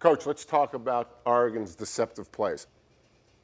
Coach, let's talk about Oregon's deceptive plays.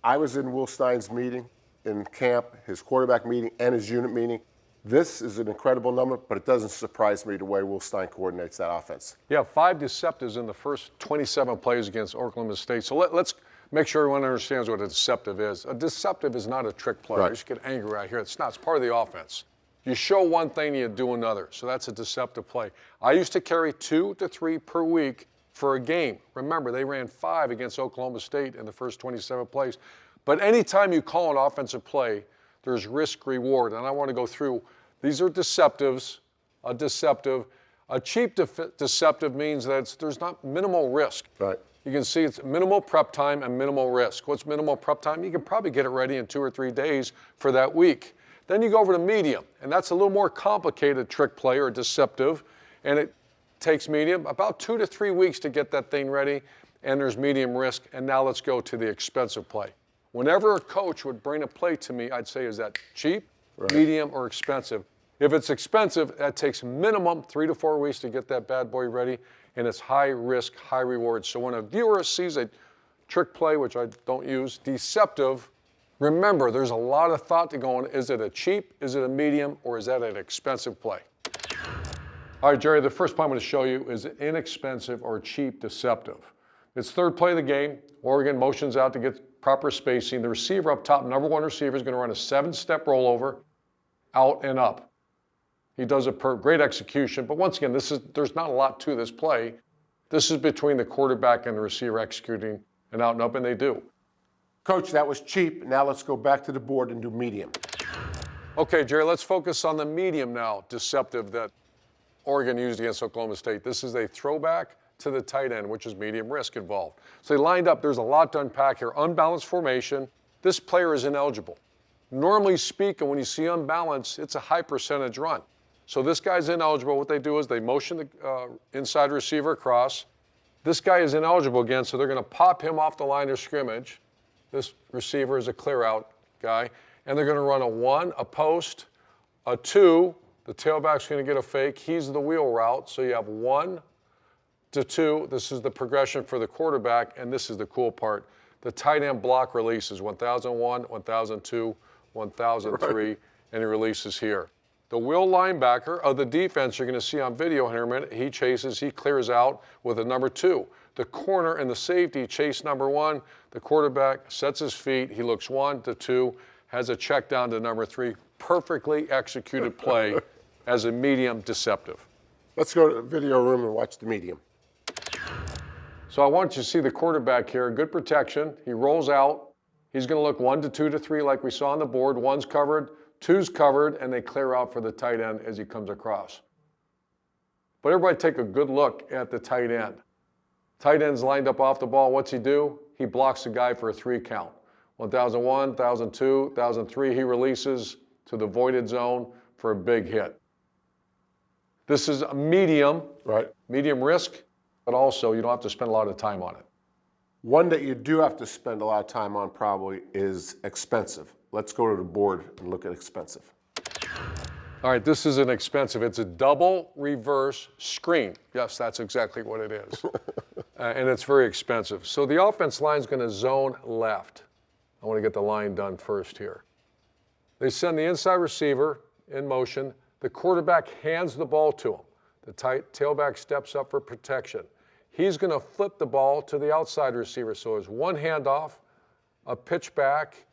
I was in Will Stein's meeting in camp, his quarterback meeting, and his unit meeting. This is an incredible number, but it doesn't surprise me the way Will Stein coordinates that offense. Yeah, 5 deceptives in the first 27 plays against Oklahoma State. So let's make sure everyone understands what a deceptive is. A deceptive is not a trick play. Right. I just get angry right here. It's not. It's part of the offense. You show one thing, you do another. So that's a deceptive play. I used to carry 2 to 3 per week for a game. Remember, they ran 5 against Oklahoma State in the first 27 plays. But anytime you call an offensive play, there's risk reward. And I want to go through. These are deceptives. A deceptive. A cheap deceptive means that there's not minimal risk. Right. You can see it's minimal prep time and minimal risk. What's minimal prep time? You can probably get it ready in 2 or 3 days for that week. Then you go over to medium, and that's a little more complicated trick play or deceptive, and it takes medium about 2 to 3 weeks to get that thing ready, and there's medium risk. And now let's go to the expensive play. Whenever a coach would bring a play to me, I'd say, is that cheap, right, medium, or expensive? If it's expensive, that takes minimum 3 to 4 weeks to get that bad boy ready, and it's high risk, high reward. So when a viewer sees a trick play, which I don't use, deceptive, remember there's a lot of thought to go on. Is it a cheap, is it a medium, or is that an expensive play? All right, Jerry, the first play I'm going to show you is inexpensive or cheap deceptive. It's third play of the game. Oregon motions out to get proper spacing. The receiver up top, number 1 receiver, is going to run a 7-step rollover, out and up. He does a great execution, but once again, there's not a lot to this play. This is between the quarterback and the receiver executing an out and up, and they do. Coach, that was cheap. Now let's go back to the board and do medium. Okay, Jerry, let's focus on the medium now, deceptive that Oregon used against Oklahoma State. This is a throwback to the tight end, which is medium risk involved. So they lined up. There's a lot to unpack here. Unbalanced formation. This player is ineligible. Normally speaking, when you see unbalanced, it's a high percentage run. So this guy's ineligible. What they do is they motion the inside receiver across. This guy is ineligible again, so they're going to pop him off the line of scrimmage. This receiver is a clear out guy. And they're going to run a 1, a post, a 2. The tailback's going to get a fake. He's the wheel route. So you have 1 to 2. This is the progression for the quarterback, and this is the cool part. The tight end block releases 1001, 1002, 1003, right, and he releases here. The wheel linebacker of the defense you're going to see on video here in a minute. He chases, he clears out with a number 2. The corner and the safety chase number 1. The quarterback sets his feet. He looks 1 to 2, has a check down to number 3. Perfectly executed play as a medium deceptive. Let's go to the video room and watch the medium. So I want you to see the quarterback here. Good protection. He rolls out. He's going to look 1 to 2 to 3 like we saw on the board. 1's covered, 2's covered, and they clear out for the tight end as he comes across. But everybody take a good look at the tight end. Tight end's lined up off the ball. What's he do? He blocks the guy for a 3 count. 1001, 1002, 1003. He releases to the voided zone for a big hit. This is a medium, right, medium risk, but also you don't have to spend a lot of time on it. One that you do have to spend a lot of time on probably is expensive. Let's go to the board and look at expensive. All right, this is an expensive. It's a double reverse screen. Yes, that's exactly what it is. And it's very expensive. So the offense line is going to zone left. I want to get the line done first here. They send the inside receiver in motion. The quarterback hands the ball to him. The tailback steps up for protection. He's going to flip the ball to the outside receiver. So there's 1 handoff, a pitch back,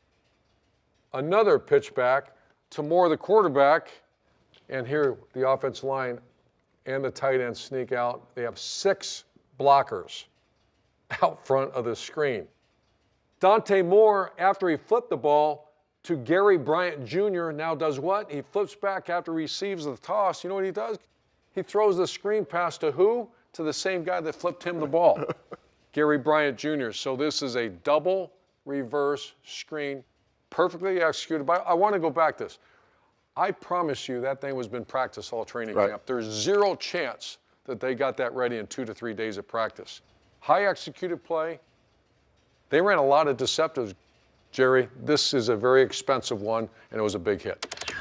another pitch back to more the quarterback. And here the offense line and the tight end sneak out. They have 6 blockers out front of the screen. Dante Moore, after he flipped the ball to Gerry Bryant Jr., now does what? He flips back after he receives the toss. You know what he does? He throws the screen pass to who? To the same guy that flipped him the ball, Gerry Bryant Jr. So this is a double reverse screen, perfectly executed. But I want to go back to this. I promise you that thing was been practiced all training camp. There's 0 chance that they got that ready in 2 to 3 days of practice. High executed play. They ran a lot of deceptives, Jerry. This is a very expensive one, and it was a big hit.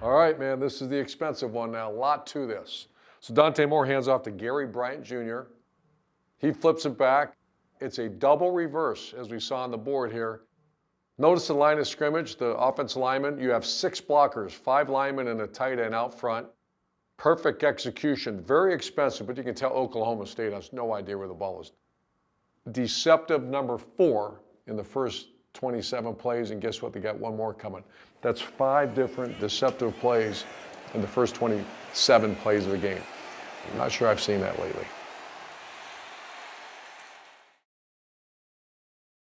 All right, man, this is the expensive one now. A lot to this. So Dante Moore hands off to Gerry Bryant Jr. He flips it back. It's a double reverse, as we saw on the board here. Notice the line of scrimmage, the offensive lineman. You have 6 blockers, 5 linemen and a tight end out front. Perfect execution, very expensive, but you can tell Oklahoma State has no idea where the ball is. Deceptive number 4 in the first 27 plays, and guess what? They got one more coming. That's 5 different deceptive plays in the first 27 plays of the game. I'm not sure I've seen that lately.